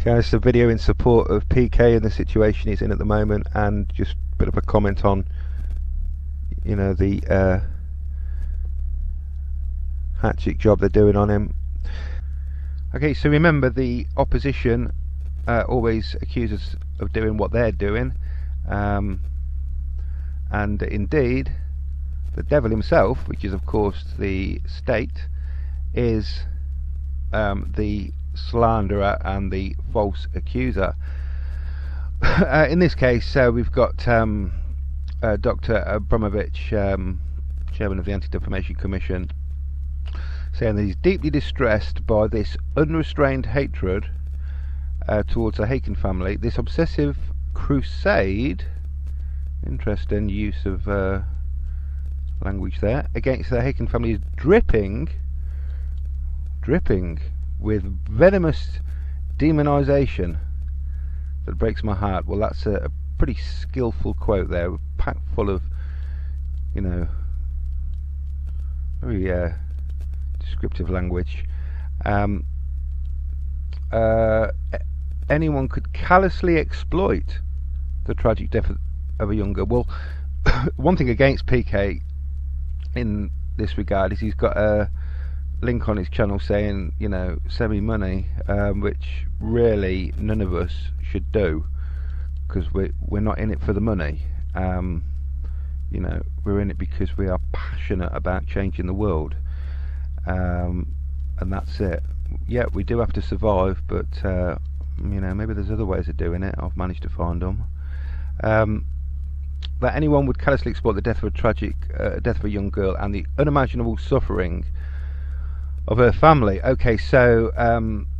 Okay, it's a video in support of Peekay and the situation he's in at the moment, and just a bit of a comment on, you know, the hatchet job they're doing on him. Okay, so remember, the opposition always accuse us of doing what they're doing, and indeed the devil himself, which is of course the state, is the slanderer and the false accuser. In this case, we've got Dr. Abramovich, chairman of the Anti-Defamation Commission, saying that he's deeply distressed by this unrestrained hatred towards the Haken family, this obsessive crusade, interesting use of language there, against the Haken family is dripping with venomous demonization that breaks my heart. Well, that's a pretty skillful quote there, packed full of, you know, very descriptive language. Anyone could callously exploit the tragic death of a young girl. Well, one thing against Peekay in this regard is he's got a link on his channel saying, you know, send me money, which really none of us should do, because we're not in it for the money. You know, we're in it because we are passionate about changing the world, and that's it. Yeah, we do have to survive, but you know, maybe there's other ways of doing it. I've managed to find them. That anyone would callously exploit the death of a tragic death of a young girl and the unimaginable suffering of her family. Okay, so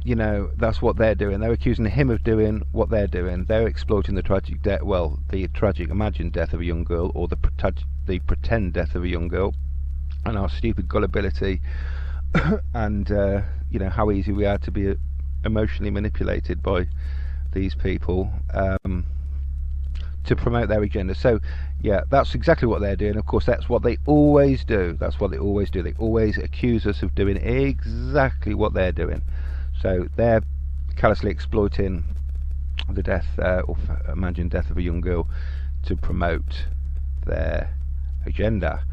you know, that's what they're doing. They're accusing him of doing what they're doing. They're exploiting the tragic death, well, the tragic imagined death of a young girl, or the pretend death of a young girl, and our stupid gullibility, and you know, how easy we are to be emotionally manipulated by these people to promote their agenda. So yeah, that's exactly what they're doing. Of course, that's what they always do. That's what they always do. They always accuse us of doing exactly what they're doing. So they're callously exploiting the death or imagined death of a young girl to promote their agenda.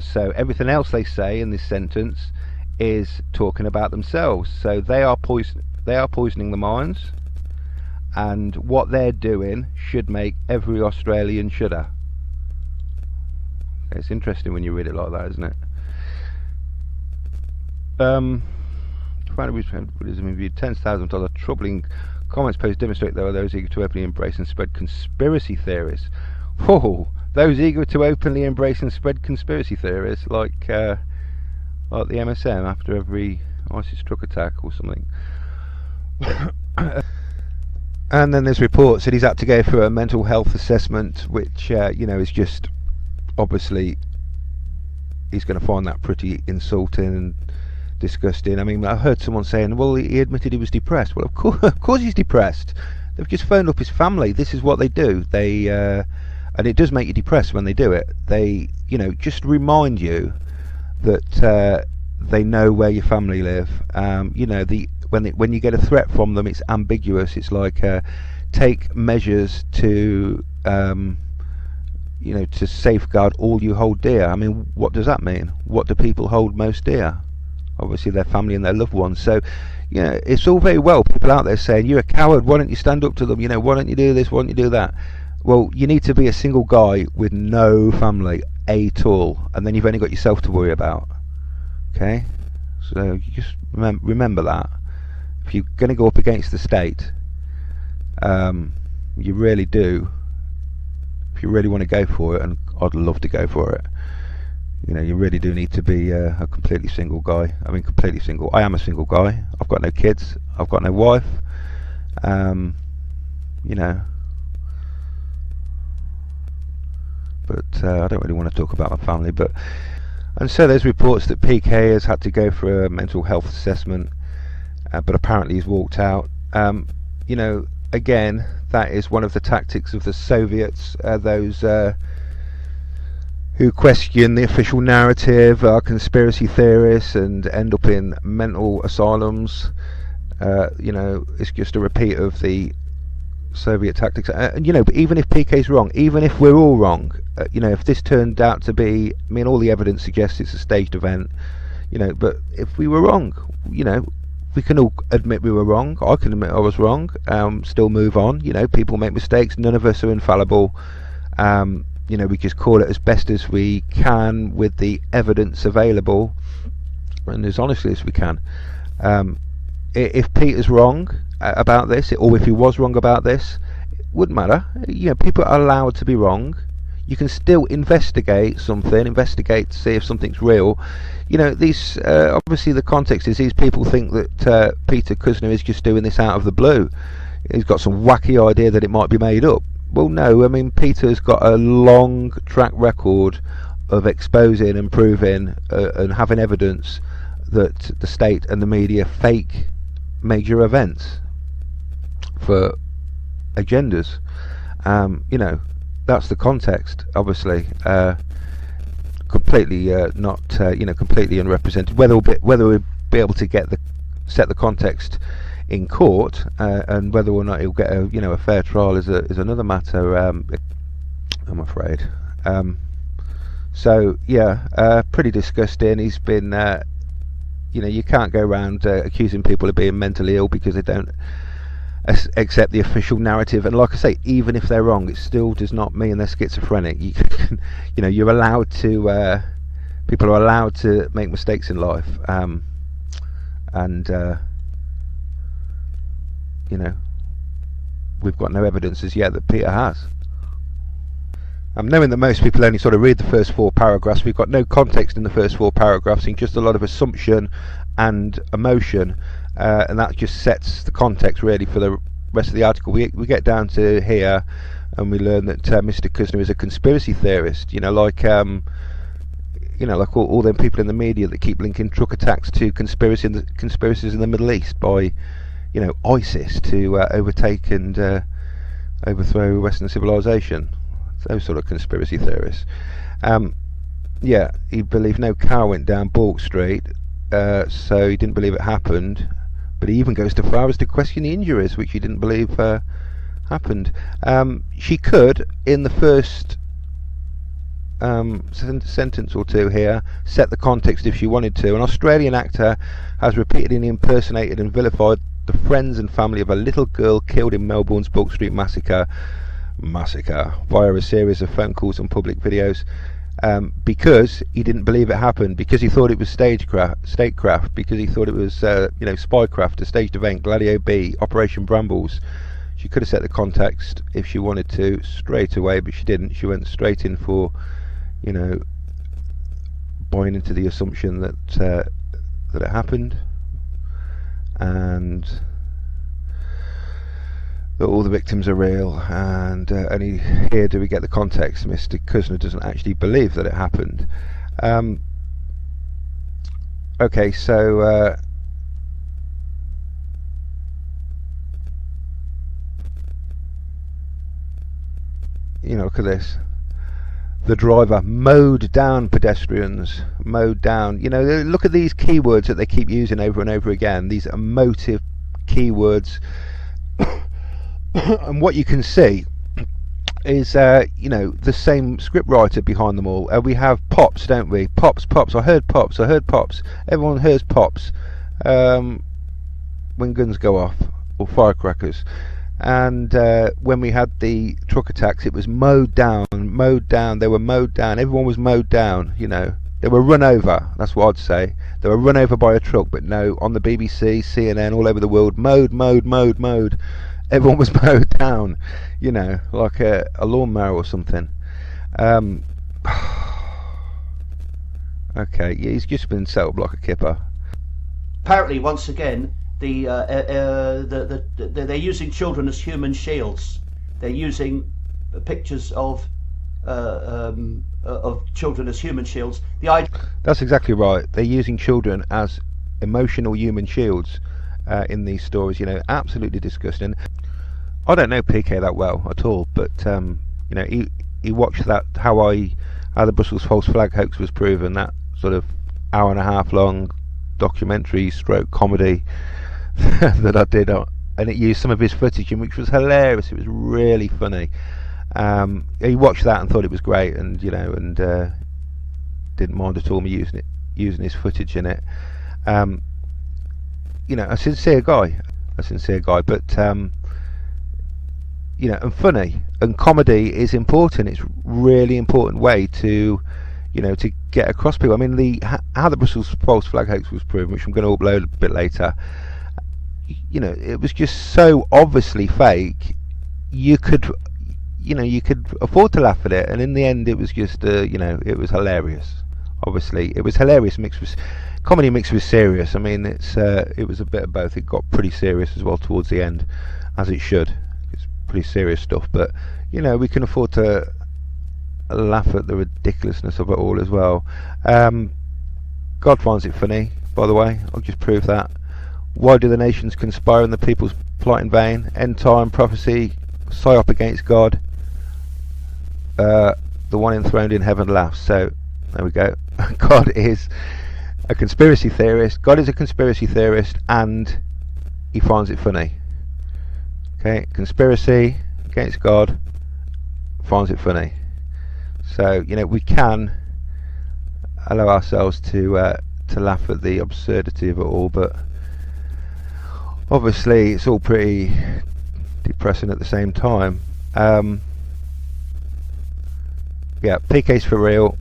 So everything else they say in this sentence is talking about themselves. So they are poisoning the minds, and what they're doing should make every Australian shudder. It's interesting when you read it like that, isn't it? Buddhism reviewed $10,000 troubling comments posted demonstrate there are those eager to openly embrace and spread conspiracy theories. Whoa, those eager to openly embrace and spread conspiracy theories, like the MSM after every ISIS truck attack or something. And then there's reports that he's had to go through a mental health assessment, which you know, is just, obviously he's going to find that pretty insulting and disgusting. I mean, I heard someone saying, well, he admitted he was depressed. Well, of course he's depressed. They've just phoned up his family. This is what they do. They and it does make you depressed when they do it. They, you know, just remind you that they know where your family live. You know, when you get a threat from them, it's ambiguous. It's like take measures to you know, to safeguard all you hold dear. I mean, what does that mean? What do people hold most dear? Obviously their family and their loved ones. So, you know, it's all very well people out there saying, you're a coward, why don't you stand up to them, you know, why don't you do this, why don't you do that? Well, you need to be a single guy with no family at all, and then you've only got yourself to worry about. Okay, so you just remember that if you're going to go up against the state, you really do, if you really want to go for it, and I'd love to go for it, you know, you really do need to be a completely single guy. I mean, completely single. I am a single guy. I've got no kids, I've got no wife, you know, but I don't really want to talk about my family. But and so there's reports that Peekay has had to go for a mental health assessment, but apparently he's walked out. You know, again, that is one of the tactics of the Soviets, those who question the official narrative, are conspiracy theorists and end up in mental asylums. it's just a repeat of the Soviet tactics. And but even if Peekay's wrong, even if we're all wrong, if this turned out to be, all the evidence suggests it's a staged event, but if we were wrong, we can all admit we were wrong. I can admit I was wrong. Still move on. People make mistakes. None of us are infallible. We just call it as best as we can with the evidence available, and as honestly as we can. If Peter's wrong about this, or if he was wrong about this, it wouldn't matter. People are allowed to be wrong. You can still investigate to see if something's real. These obviously the context is these people think that Peter Kusznir is just doing this out of the blue. He's got some wacky idea that it might be made up. Well, no. Peter's got a long track record of exposing and proving and having evidence that the state and the media fake major events for agendas. That's the context, obviously. Completely not, completely unrepresented. Whether we'll be able to set the context in court, and whether or not he'll get a fair trial is another matter. I'm afraid. Pretty disgusting. He's been, you can't go around accusing people of being mentally ill because they don't accept the official narrative. And like I say, even if they're wrong, it still does not mean they're schizophrenic. You're allowed to. People are allowed to make mistakes in life, we've got no evidence as yet that Peter has. Knowing that most people only sort of read the first 4 paragraphs, we've got no context in the first 4 paragraphs, and just a lot of assumption and emotion, and that just sets the context really for the rest of the article. We get down to here, and we learn that Mr. Kusznir is a conspiracy theorist. Like all them people in the media that keep linking truck attacks to conspiracies in the Middle East by, ISIS to overtake and overthrow Western civilization. Those sort of conspiracy theorists. He believed no car went down Bourke Street, so he didn't believe it happened. But he even goes so far as to question the injuries, which he didn't believe happened. She could, in the first sentence or two here, set the context if she wanted to. An Australian actor has repeatedly impersonated and vilified the friends and family of a little girl killed in Melbourne's Bourke Street massacre via a series of phone calls and public videos, because he didn't believe it happened, because he thought it was statecraft, because he thought it was spycraft, a staged event, Gladio B, Operation Brambles. She could have set the context if she wanted to straight away, but she didn't. She went straight in for buying into the assumption that it happened, and that all the victims are real, and only here do we get the context. Mr. Kusznir doesn't actually believe that it happened. Okay, so look at this. The driver mowed down pedestrians, mowed down. Look at these keywords that they keep using over and over again, these emotive keywords. And what you can see is the same scriptwriter behind them all. We have pops, don't we? Pops. I heard pops. Everyone hears pops when guns go off, or firecrackers. And when we had the truck attacks, it was mowed down. They were mowed down. Everyone was mowed down. They were run over. That's what I'd say. They were run over by a truck. But no, on the BBC, CNN, all over the world, mowed. Everyone was mowed down, like a lawnmower or something. Okay, yeah, he's just been set up like a kipper. Apparently, once again, they're using children as human shields. They're using pictures of children as human shields. That's exactly right. They're using children as emotional human shields in these stories. Absolutely disgusting. I don't know Peekay that well at all, but he watched that how the Brussels false flag hoax was proven, that sort of hour and a half long documentary stroke comedy that I did, and it used some of his footage, which was hilarious. It was really funny. He watched that and thought it was great, and didn't mind at all me using his footage in it. A sincere guy, but and funny, and comedy is important. It's really important way to get across people. I mean, how the Brussels false flag hoax was proven, which I'm going to upload a bit later. It was just so obviously fake. You could afford to laugh at it, and in the end, it was just it was hilarious. Obviously, it was hilarious mixed with comedy mixed with serious. I mean, it was a bit of both. It got pretty serious as well towards the end, as it should. It's pretty serious stuff, but we can afford to laugh at the ridiculousness of it all as well. God finds it funny, by the way. I'll just prove that. Why do the nations conspire and the peoples plot in vain? End time prophecy, psyop against God. The one enthroned in heaven laughs. So there we go. God is a conspiracy theorist. God is a conspiracy theorist, and he finds it funny. Okay, conspiracy against God, finds it funny. So we can allow ourselves to laugh at the absurdity of it all, but obviously it's all pretty depressing at the same time. Peekay's for real.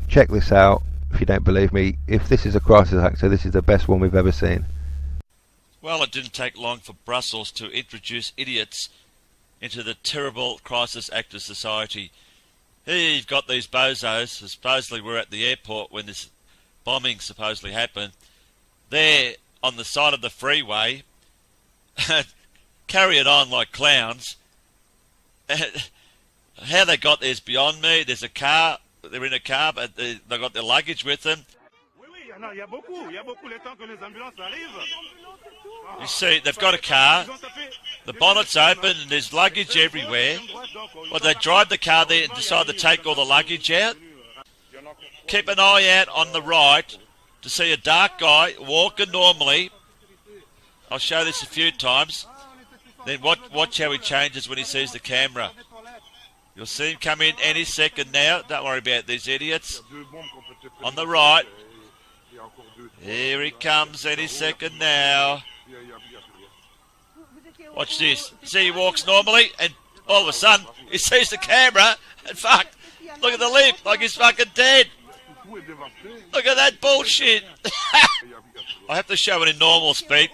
Check this out if you don't believe me. If this is a crisis actor, this is the best one we've ever seen. Well, it didn't take long for Brussels to introduce idiots into the terrible crisis actor society. Here you've got these bozos who supposedly were at the airport when this bombing supposedly happened. They're on the side of the freeway, carry it on like clowns. How they got there is beyond me. There's a car, they're in a car, but they got their luggage with them. You see, they've got a car, the bonnet's open and there's luggage everywhere. Well, they drive the car there and decide to take all the luggage out. Keep an eye out on the right to see a dark guy walking normally. I'll show this a few times. Then watch how he changes when he sees the camera. You'll see him come in any second now. Don't worry about these idiots. On the right. Here he comes any second now. Watch this. See, he walks normally, and all of a sudden, he sees the camera, and fuck, look at the lip, like he's fucking dead. Look at that bullshit. I have to show it in normal speed.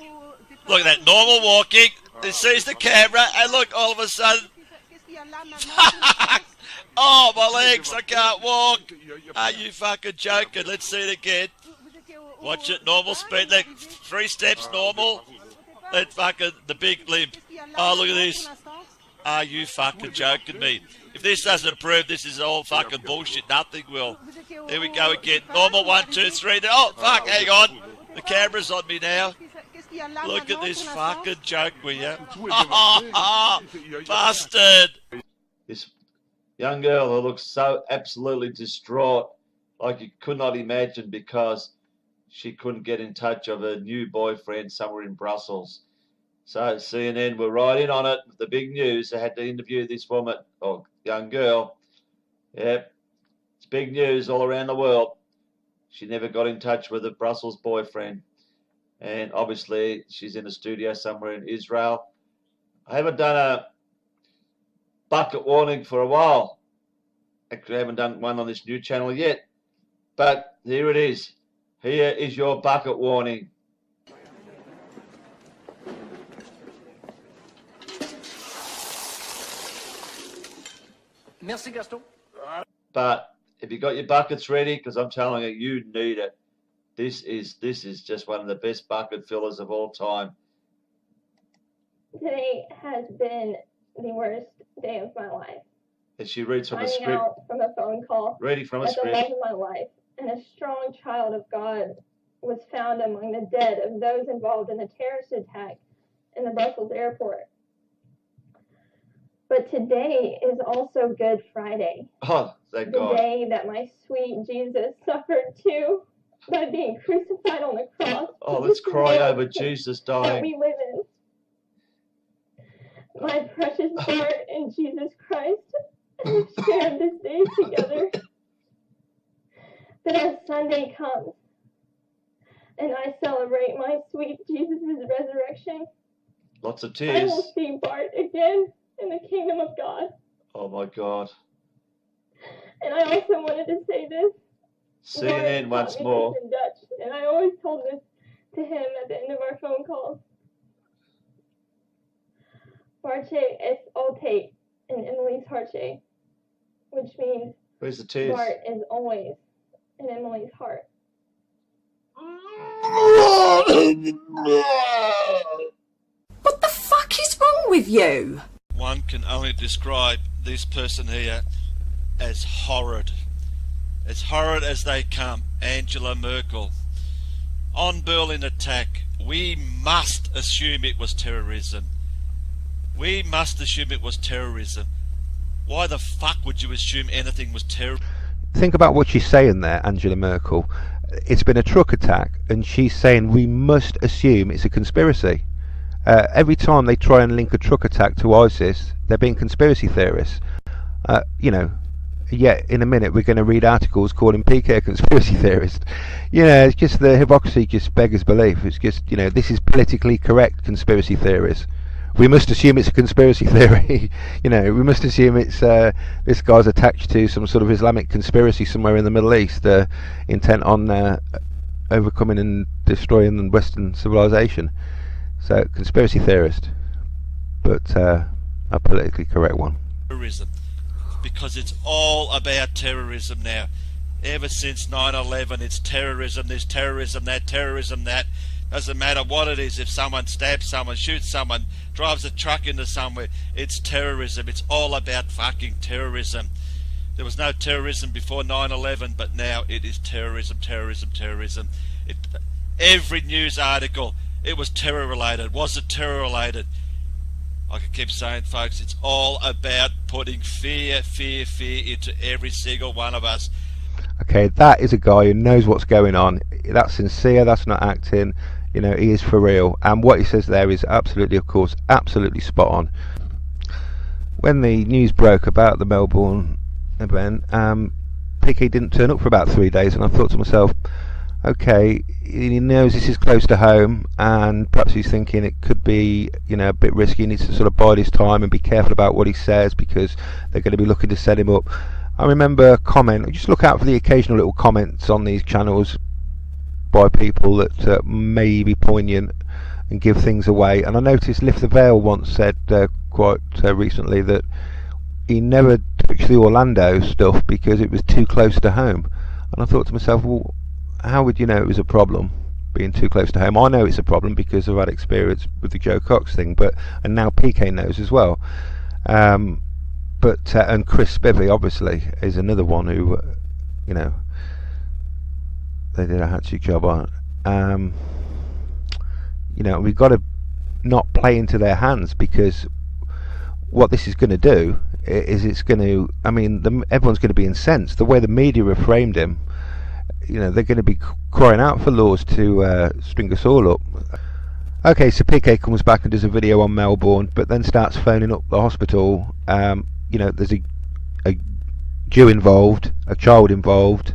Look at that, normal walking, he sees the camera, and look, all of a sudden, fuck! Oh, my legs, I can't walk. Are you fucking joking? Let's see it again. Watch it, normal speed, like 3 steps, normal. That fucking, the big limp. Oh, look at this. Are you fucking joking me? If this doesn't prove this is all fucking bullshit, nothing will. There we go again. Normal, 1, 2, 3. Oh, fuck, hang on. The camera's on me now. Look at this fucking joke, will you? Busted. This young girl who looks so absolutely distraught, like you could not imagine, because she couldn't get in touch of her new boyfriend somewhere in Brussels. So CNN were right in on it. The big news. They had to interview this woman, or young girl. Yep, it's big news all around the world. She never got in touch with her Brussels boyfriend. And obviously she's in a studio somewhere in Israel. I haven't done a bucket warning for a while. Actually, I haven't done one on this new channel yet. But here it is. Here is your bucket warning. Merci, Gaston. But if you got your buckets ready, because I'm telling you, you need it. This is just one of the best bucket fillers of all time. Today has been the worst day of my life. And she reads from a Finding script. out from a phone call Reading from a that the script. love of my life and a strong child of God was found among the dead of those involved in the terrorist attack in the Brussels airport. But today is also Good Friday. Oh, thank God. The day that my sweet Jesus suffered too. by being crucified on the cross. Oh, let's cry over Jesus that dying. we live in. My precious Lord and Jesus Christ have shared this day together. But as Sunday comes and I celebrate my sweet Jesus' resurrection, Lots of I tears. will see Bart again in the kingdom of God. Oh my God. And I also wanted to say this. CNN Bart once taught me more. this in Dutch, and I always told this to him at the end of our phone calls. Bartje is altijd in Emily's hartje, which means Where's the tears? Bart is always in Emily's heart. What the fuck is wrong with you? One can only describe this person here as horrid. As horrid as they come. Angela Merkel. On Berlin attack, we must assume it was terrorism. We must assume it was terrorism. Why the fuck would you assume anything was terrorism? Think about what she's saying there, Angela Merkel. It's been a truck attack, and she's saying we must assume it's a conspiracy. Every time they try and link a truck attack to ISIS, they're being conspiracy theorists. You know, yet in a minute we're going to read articles calling Peekay a conspiracy theorist. You know, it's just the hypocrisy just beggars belief. It's just, you know, this is politically correct conspiracy theories. We must assume it's a conspiracy theory. You know, we must assume it's this guy's attached to some sort of Islamic conspiracy somewhere in the Middle East, intent on overcoming and destroying Western civilization. So, conspiracy theorist, but a politically correct one. Terrorism. Because it's all about terrorism now. Ever since 9/11, it's terrorism, there's terrorism, that. Doesn't matter what it is. If someone stabs someone, shoots someone, drives a truck into somewhere, it's terrorism. It's all about fucking terrorism. There was no terrorism before 9/11, but now it is terrorism. Every news article, it was terror related. Was it terror related? I can keep saying, folks, it's all about putting fear into every single one of us. Okay, that is a guy who knows what's going on. That's sincere, that's not acting. You know, he is for real. And what he says there is absolutely, of course, absolutely spot on. When the news broke about the Melbourne event, Peekay didn't turn up for about 3 days, and I thought to myself, okay, he knows this is close to home, and perhaps he's thinking it could be, you know, a bit risky. He needs to sort of bide his time and be careful about what he says, because they're going to be looking to set him up. I remember a comment, just look out for the occasional little comments on these channels by people that may be poignant and give things away. And I noticed Lift the Veil once said quite recently that he never touched the Orlando stuff because it was too close to home. And I thought to myself, well, how would you know it was a problem, being too close to home? I know it's a problem because I've had experience with the Joe Cox thing, and now Peekay knows as well. And Chris Spivey obviously is another one who, you know, they did a hatchet job on. You know, we've got to not play into their hands, because what this is going to do is it's going to, I mean, everyone's going to be incensed. The way the media have framed him, you know, they're going to be crying out for laws to string us all up. Okay, so Peekay comes back and does a video on Melbourne, but then starts phoning up the hospital. You know, there's a Jew involved, a child involved.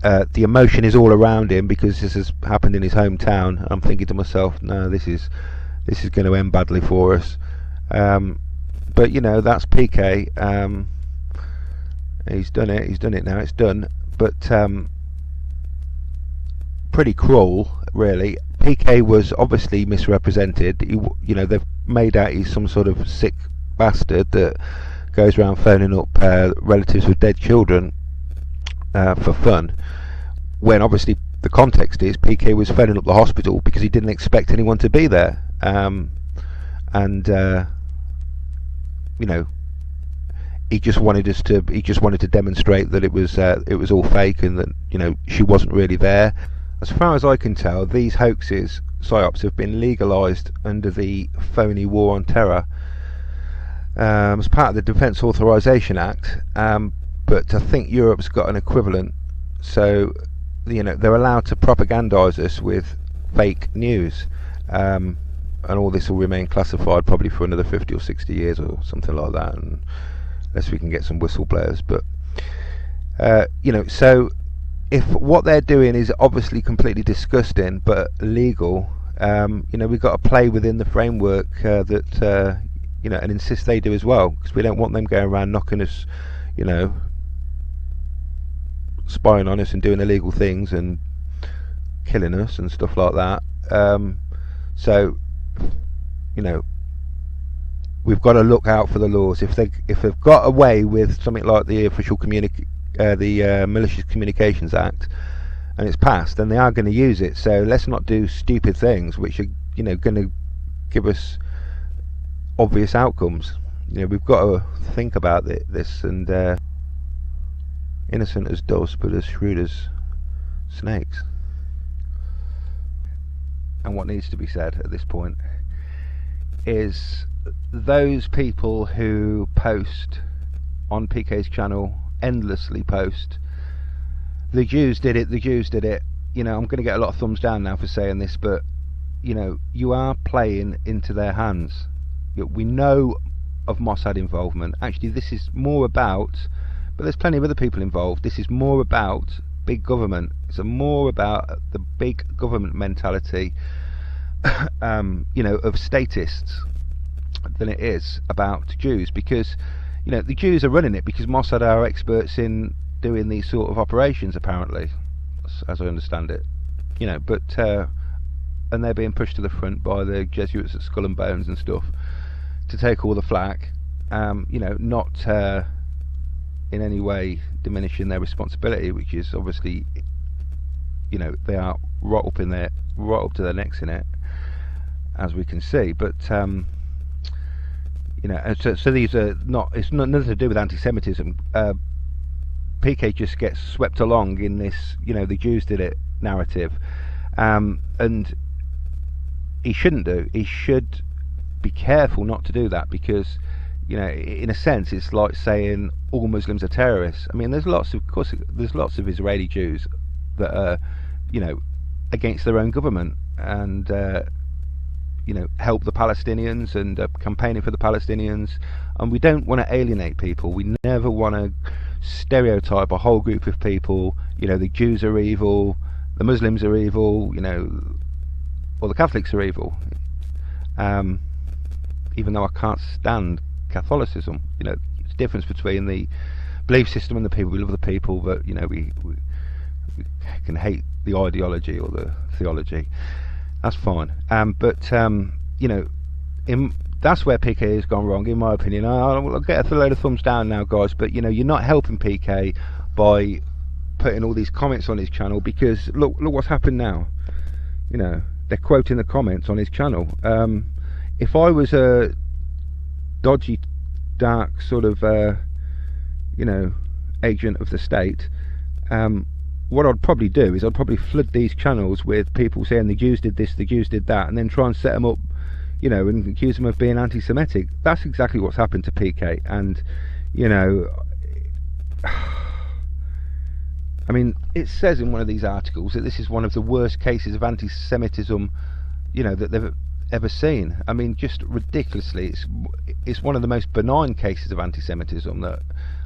The emotion is all around him because this has happened in his hometown. I'm thinking to myself, no, this is going to end badly for us. But you know, that's Peekay. He's done it now. It's done. But pretty cruel, really. Peekay was obviously misrepresented. You know, they've made out he's some sort of sick bastard that goes around phoning up relatives with dead children for fun, when obviously the context is Peekay was phoning up the hospital because he didn't expect anyone to be there, and you know, he just wanted to demonstrate that it was all fake, and that, you know, she wasn't really there. As far as I can tell, these hoaxes, psyops, have been legalised under the phony war on terror as part of the Defence Authorisation Act, but I think Europe's got an equivalent. So they're allowed to propagandise us with fake news, and all this will remain classified probably for another 50 or 60 years or something like that, unless we can get some whistleblowers. But so if what they're doing is obviously completely disgusting but illegal, we've got to play within the framework that and insist they do as well, because we don't want them going around knocking us, spying on us and doing illegal things and killing us and stuff like that. So we've got to look out for the laws. If they've got away with something like the official the Malicious Communications Act, and it's passed, then they are going to use it. So let's not do stupid things which are going to give us obvious outcomes. We've got to think about this, and innocent as doves, but as shrewd as snakes. And what needs to be said at this point is those people who post on Peekay's channel, endlessly post, the Jews did it, the Jews did it. I'm going to get a lot of thumbs down now for saying this, but you are playing into their hands. We know of Mossad involvement. Actually, this is more about, but there's plenty of other people involved, this is more about big government. It's more about the big government mentality of statists than it is about Jews, because the Jews are running it because Mossad are experts in doing these sort of operations, apparently, as I understand it. But and they're being pushed to the front by the Jesuits at Skull and Bones and stuff to take all the flack. Not in any way diminishing their responsibility, which is obviously, they are right up to their necks in it, as we can see. But so these are not, it's nothing to do with anti-Semitism. Peekay just gets swept along in this, the Jews did it narrative, and he shouldn't do. He should be careful not to do that, because in a sense it's like saying all Muslims are terrorists. I mean, there's lots of Israeli Jews that are against their own government, and help the Palestinians and campaigning for the Palestinians, and we don't want to alienate people. We never want to stereotype a whole group of people. The Jews are evil, the Muslims are evil, or the Catholics are evil. Even though I can't stand Catholicism, it's the difference between the belief system and the people. We love the people, but we can hate the ideology or the theology. That's fine. But that's where Peekay has gone wrong, in my opinion. I'll get a load of thumbs down now, guys, but you're not helping Peekay by putting all these comments on his channel, because look what's happened now. They're quoting the comments on his channel. If I was a dodgy, dark sort of agent of the state, what I'd probably do is I'd probably flood these channels with people saying the Jews did this, the Jews did that, and then try and set them up, and accuse them of being anti-Semitic. That's exactly what's happened to Peekay. And I mean, it says in one of these articles that this is one of the worst cases of anti-Semitism that they've ever seen. I mean, just ridiculously, it's one of the most benign cases of anti-Semitism that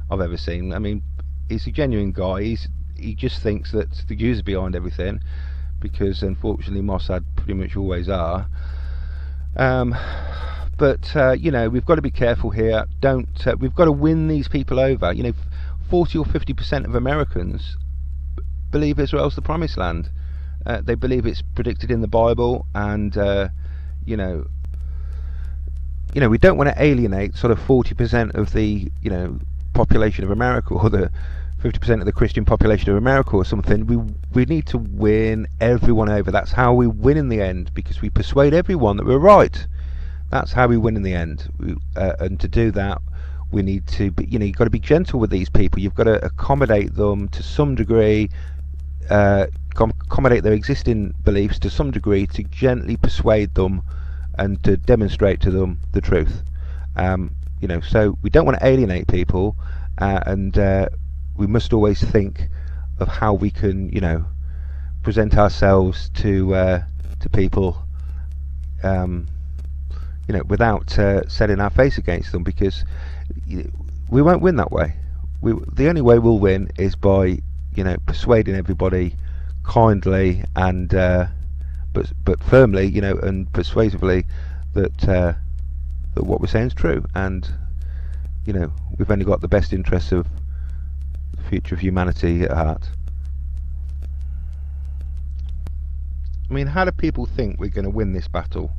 I've ever seen. I mean, he's a genuine guy. He just thinks that the Jews are behind everything, because unfortunately Mossad pretty much always are. But we've got to be careful here. We've got to win these people over. 40 or 50% of Americans believe Israel's the promised land. They believe it's predicted in the Bible, and we don't want to alienate sort of 40% of the population of America, or the 50% of the Christian population of America or something. We need to win everyone over. That's how we win in the end, because we persuade everyone that we're right. That's how we win in the end. And to do that, we need to be, you've got to be gentle with these people. You've got to accommodate them to some degree, accommodate their existing beliefs to some degree, to gently persuade them and to demonstrate to them the truth. So we don't want to alienate people, and we must always think of how we can, present ourselves to people, without setting our face against them, because we won't win that way. The only way we'll win is by persuading everybody kindly and but firmly, and persuasively that what we're saying is true, and we've only got the best interests of the future of humanity at heart. I mean, how do people think we're going to win this battle?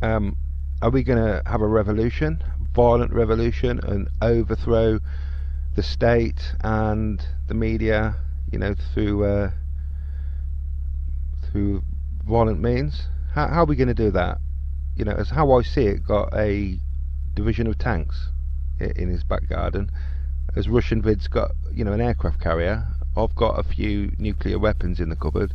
Are we going to have a revolution, violent revolution, and overthrow the state and the media, through violent means? How are we going to do that? As how I see it, got a division of tanks in his back garden. As Russian Vid's got, an aircraft carrier, I've got a few nuclear weapons in the cupboard.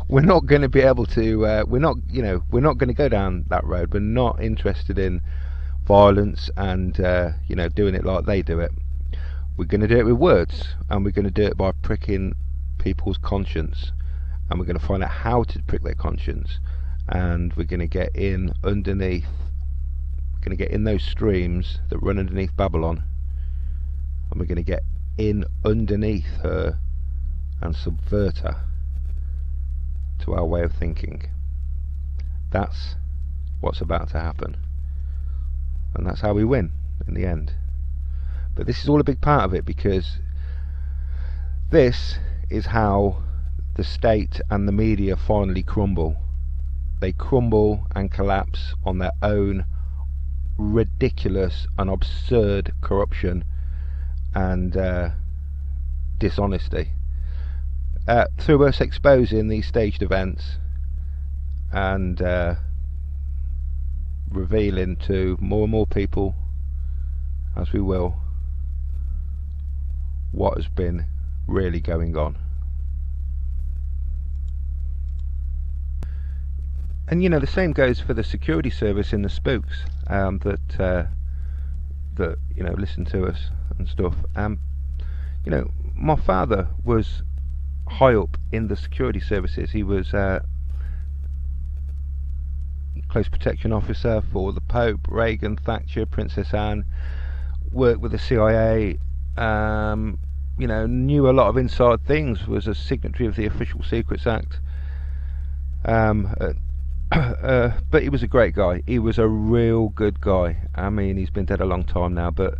We're not going to be able to. We're not going to go down that road. We're not interested in violence and doing it like they do it. We're going to do it with words, and we're going to do it by pricking people's conscience, and we're going to find out how to prick their conscience, and we're going to get in underneath. We're going to get in those streams that run underneath Babylon, and we're going to get in underneath her and subvert her to our way of thinking. That's what's about to happen, and that's how we win in the end. But this is all a big part of it, because this is how the state and the media finally crumble. They crumble and collapse on their own ridiculous and absurd corruption and dishonesty. Through us exposing these staged events and revealing to more and more people, as we will, what has been really going on. And the same goes for the security service in the spooks that listen to us and stuff. My father was high up in the security services. He was close protection officer for the Pope, Reagan, Thatcher, Princess Anne. Worked with the CIA. Knew a lot of inside things. Was a signatory of the Official Secrets Act. But he was a great guy. He was a real good guy. I mean, he's been dead a long time now, but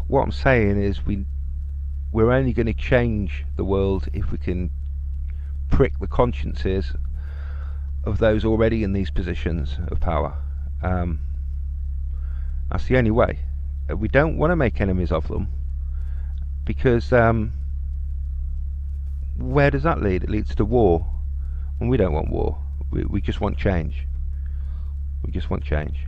what I'm saying is we're only going to change the world if we can prick the consciences of those already in these positions of power. That's the only way. We don't want to make enemies of them, because where does that lead? It leads to war, and we don't want war. We just want change. We just want change.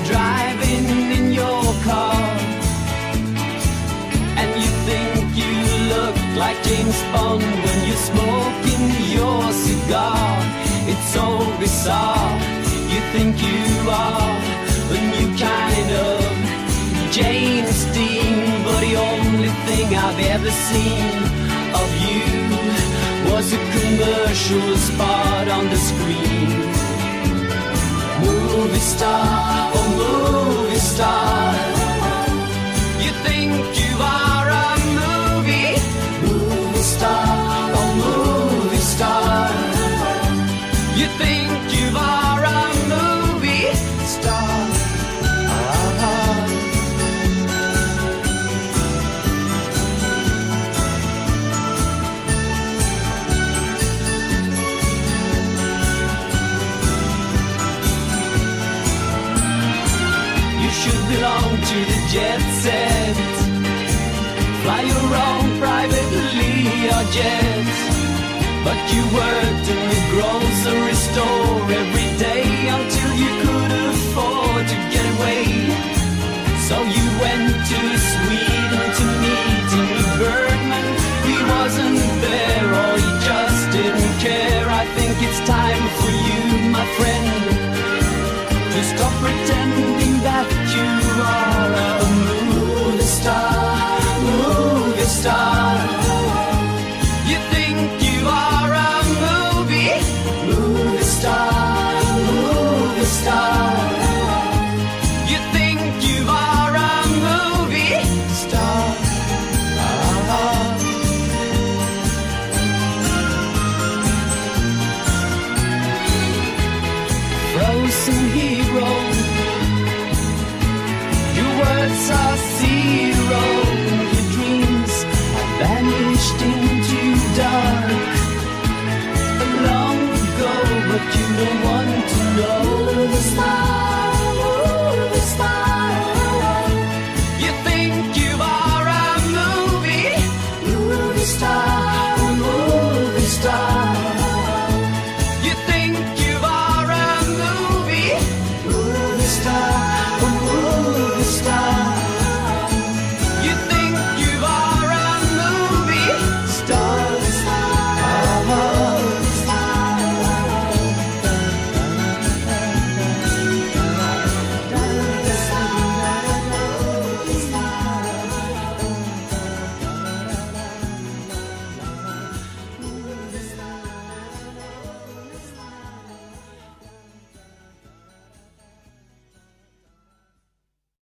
Driving in your car, and you think you look like James Bond when you're smoking your cigar. It's so bizarre. You think you are a new kind of James Dean, but the only thing I've ever seen of you was a commercial spot on the screen. Movie star, oh movie star, you think you are a movie star, oh movie star, you think you are a movie star. Belong to the jet set, fly your own privately or jet, but you worked in the grocery store every day until you could afford star. You think you are a movie star, movie star. You think you are a movie star. Frozen hero, your words are zero. Your dreams have vanished into dark long ago, but you don't want to know. Movie star, movie star. You think you are a movie star, movie star. You think you are a movie star, movie